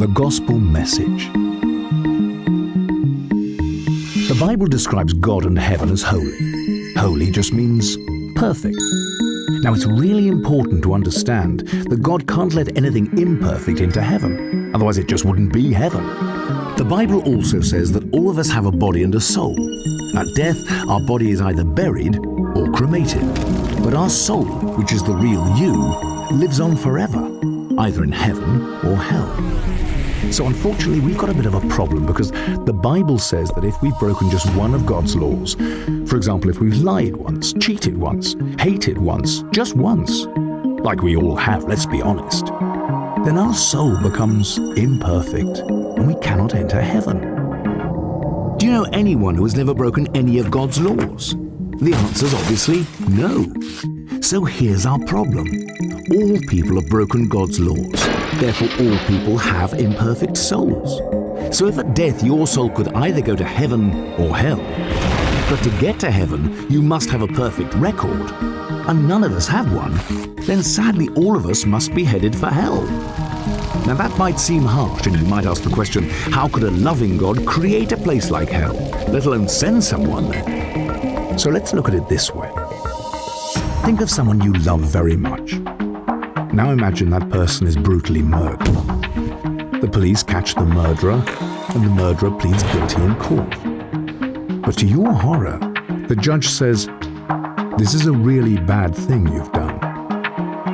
The Gospel Message. The Bible describes God and heaven as holy. Holy just means perfect. Now, it's really important to understand that God can't let anything imperfect into heaven. Otherwise, it just wouldn't be heaven. The Bible also says that all of us have a body and a soul. At death, our body is either buried or cremated. But our soul, which is the real you, lives on forever, either in heaven or hell. So unfortunately, we've got a bit of a problem because the Bible says that if we've broken just one of God's laws, for example, if we've lied once, cheated once, hated once, just once, like we all have, let's be honest, then our soul becomes imperfect and we cannot enter heaven. Do you know anyone who has never broken any of God's laws? The answer is obviously no. So here's our problem. All people have broken God's laws. Therefore, all people have imperfect souls. So if at death your soul could either go to heaven or hell, but to get to heaven, you must have a perfect record, and none of us have one, then sadly all of us must be headed for hell. Now that might seem harsh, and you might ask the question, how could a loving God create a place like hell, let alone send someone there? So let's look at it this way. Think of someone you love very much. Now imagine that person is brutally murdered. The police catch the murderer, and the murderer pleads guilty in court. But to your horror, the judge says, "This is a really bad thing you've done.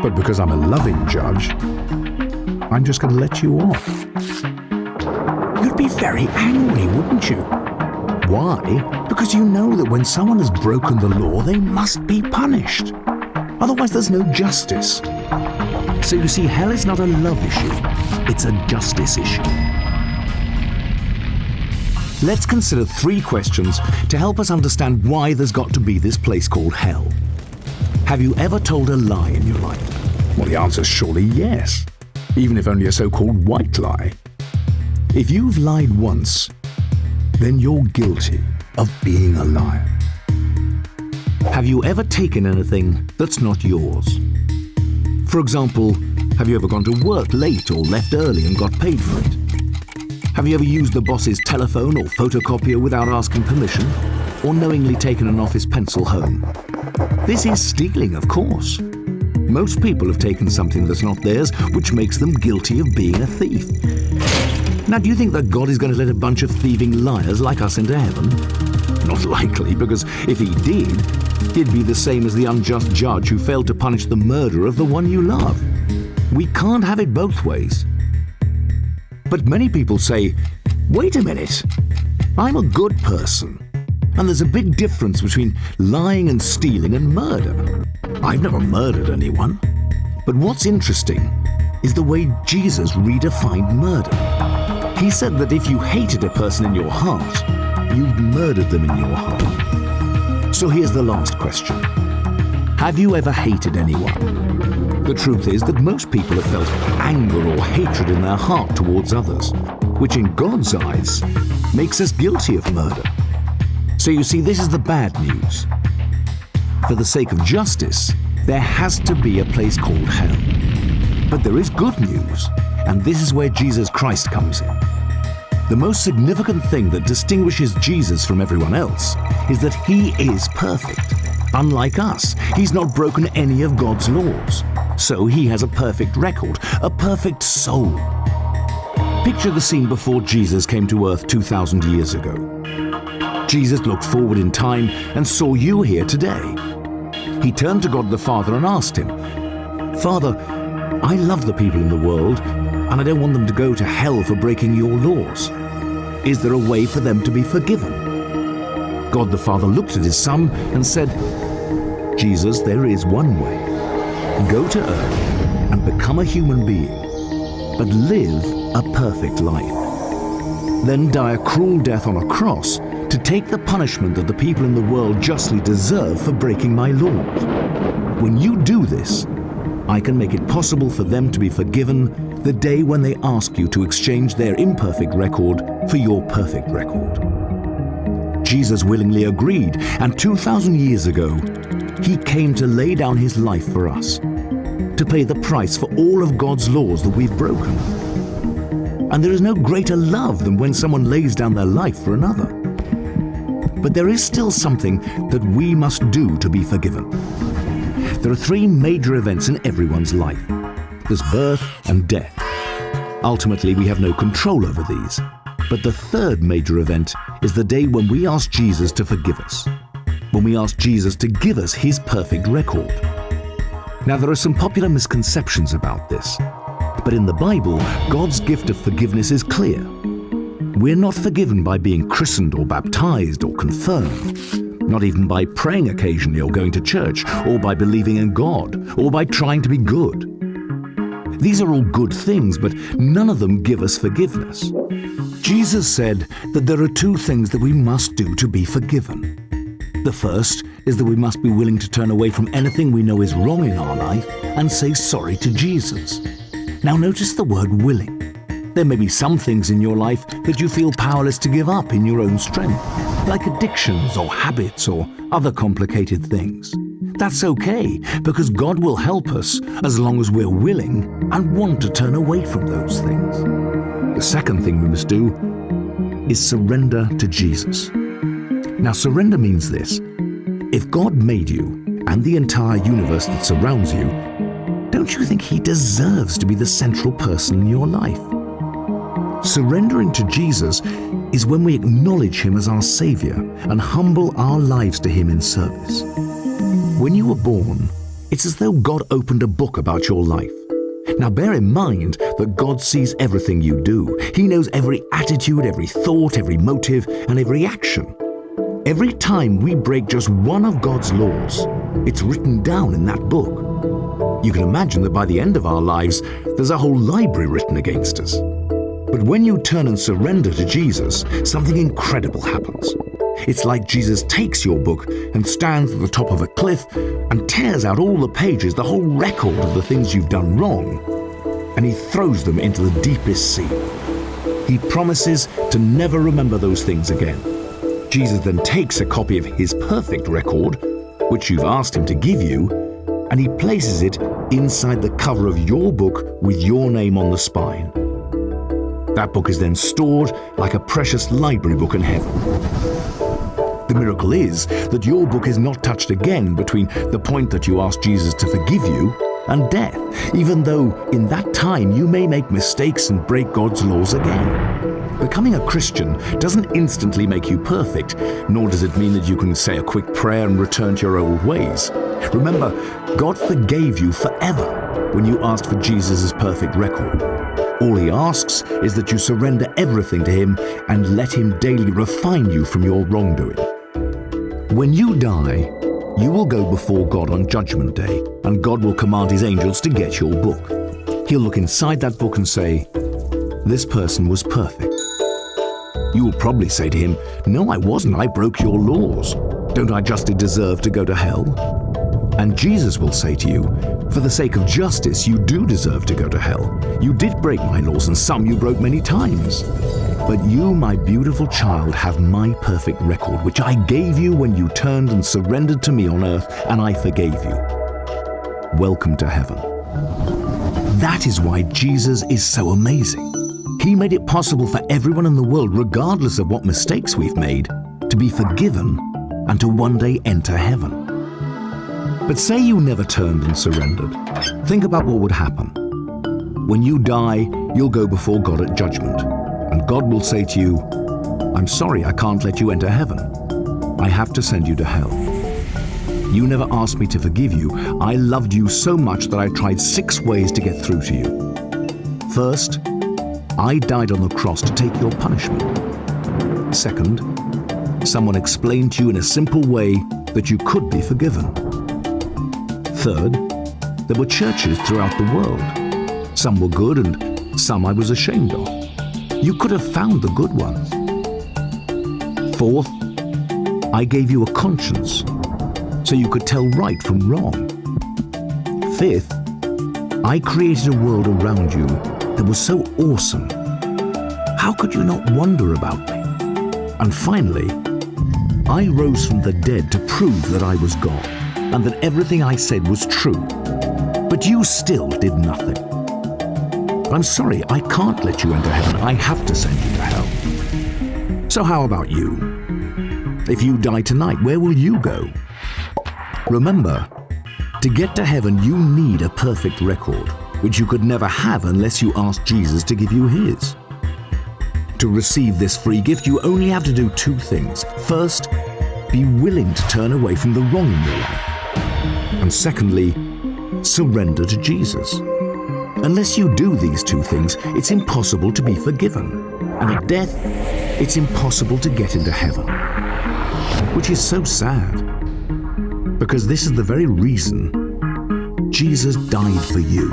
But because I'm a loving judge, I'm just going to let you off." You'd be very angry, wouldn't you? Why? Because you know that when someone has broken the law, they must be punished. Otherwise, there's no justice. So you see, hell is not a love issue, it's a justice issue. Let's consider 3 questions to help us understand why there's got to be this place called hell. Have you ever told a lie in your life? Well, the answer is surely yes, even if only a so-called white lie. If you've lied once, then you're guilty of being a liar. Have you ever taken anything that's not yours? For example, have you ever gone to work late or left early and got paid for it? Have you ever used the boss's telephone or photocopier without asking permission, or knowingly taken an office pencil home? This is stealing, of course. Most people have taken something that's not theirs, which makes them guilty of being a thief. Now, do you think that God is going to let a bunch of thieving liars like us into heaven? Not likely, because if he did, he'd be the same as the unjust judge who failed to punish the murderer of the one you love. We can't have it both ways. But many people say, wait a minute, I'm a good person, and there's a big difference between lying and stealing and murder. I've never murdered anyone. But what's interesting is the way Jesus redefined murder. He said that if you hated a person in your heart, you've murdered them in your heart. So here's the last question. Have you ever hated anyone? The truth is that most people have felt anger or hatred in their heart towards others, which in God's eyes makes us guilty of murder. So you see, this is the bad news. For the sake of justice, there has to be a place called hell. But there is good news, and this is where Jesus Christ comes in. The most significant thing that distinguishes Jesus from everyone else is that he is perfect. Unlike us, he's not broken any of God's laws. So he has a perfect record, a perfect soul. Picture the scene before Jesus came to earth 2,000 years ago. Jesus looked forward in time and saw you here today. He turned to God the Father and asked him, "Father, I love the people in the world, and I don't want them to go to hell for breaking your laws. Is there a way for them to be forgiven?" God the Father looked at his Son and said, "Jesus, there is one way. Go to earth and become a human being, but live a perfect life. Then die a cruel death on a cross to take the punishment that the people in the world justly deserve for breaking my laws. When you do this, I can make it possible for them to be forgiven the day when they ask you to exchange their imperfect record for your perfect record." Jesus willingly agreed, and 2,000 years ago, he came to lay down his life for us, to pay the price for all of God's laws that we've broken. And there is no greater love than when someone lays down their life for another. But there is still something that we must do to be forgiven. There are three major events in everyone's life. There's birth and death. Ultimately, we have no control over these. But the third major event is the day when we ask Jesus to forgive us, when we ask Jesus to give us his perfect record. Now, there are some popular misconceptions about this, but in the Bible, God's gift of forgiveness is clear. We're not forgiven by being christened or baptized or confirmed, not even by praying occasionally or going to church, or by believing in God, or by trying to be good. These are all good things, but none of them give us forgiveness. Jesus said that there are two things that we must do to be forgiven. The first is that we must be willing to turn away from anything we know is wrong in our life and say sorry to Jesus. Now notice the word willing. There may be some things in your life that you feel powerless to give up in your own strength, like addictions or habits or other complicated things. That's okay, because God will help us as long as we're willing and want to turn away from those things. The second thing we must do is surrender to Jesus. Now, surrender means this. If God made you and the entire universe that surrounds you, don't you think he deserves to be the central person in your life? Surrendering to Jesus is when we acknowledge him as our Savior and humble our lives to him in service. When you were born, it's as though God opened a book about your life. Now bear in mind that God sees everything you do. He knows every attitude, every thought, every motive, and every action. Every time we break just one of God's laws, it's written down in that book. You can imagine that by the end of our lives, there's a whole library written against us. But when you turn and surrender to Jesus, something incredible happens. It's like Jesus takes your book and stands at the top of a cliff and tears out all the pages, the whole record of the things you've done wrong, and he throws them into the deepest sea. He promises to never remember those things again. Jesus then takes a copy of his perfect record, which you've asked him to give you, and he places it inside the cover of your book with your name on the spine. That book is then stored like a precious library book in heaven. The miracle is that your book is not touched again between the point that you ask Jesus to forgive you and death, even though in that time you may make mistakes and break God's laws again. Becoming a Christian doesn't instantly make you perfect, nor does it mean that you can say a quick prayer and return to your old ways. Remember, God forgave you forever when you asked for Jesus' perfect record. All he asks is that you surrender everything to him and let him daily refine you from your wrongdoing. When you die, you will go before God on Judgment Day, and God will command his angels to get your book. He'll look inside that book and say, "This person was perfect." You will probably say to him, "No, I wasn't. I broke your laws. Don't I justly deserve to go to hell?" And Jesus will say to you, "For the sake of justice, you do deserve to go to hell. You did break my laws, and some you broke many times. But you, my beautiful child, have my perfect record, which I gave you when you turned and surrendered to me on earth, and I forgave you. Welcome to heaven." That is why Jesus is so amazing. He made it possible for everyone in the world, regardless of what mistakes we've made, to be forgiven and to one day enter heaven. But say you never turned and surrendered. Think about what would happen. When you die, you'll go before God at judgment, and God will say to you, "I'm sorry, I can't let you enter heaven. I have to send you to hell. You never asked me to forgive you. I loved you so much that I tried 6 ways to get through to you. First, I died on the cross to take your punishment. Second, someone explained to you in a simple way that you could be forgiven. Third, there were churches throughout the world. Some were good and some I was ashamed of. You could have found the good ones. Fourth, I gave you a conscience so you could tell right from wrong. Fifth, I created a world around you that was so awesome. How could you not wonder about me? And finally, I rose from the dead to prove that I was God and that everything I said was true. But you still did nothing. I'm sorry, I can't let you enter heaven. I have to send you to hell. So how about you? If you die tonight, where will you go? Remember, to get to heaven, you need a perfect record, which you could never have unless you ask Jesus to give you his. To receive this free gift, you only have to do two things. First, be willing to turn away from the wrong in your life. And secondly, surrender to Jesus. Unless you do these two things, it's impossible to be forgiven. And at death, it's impossible to get into heaven. Which is so sad, because this is the very reason Jesus died for you.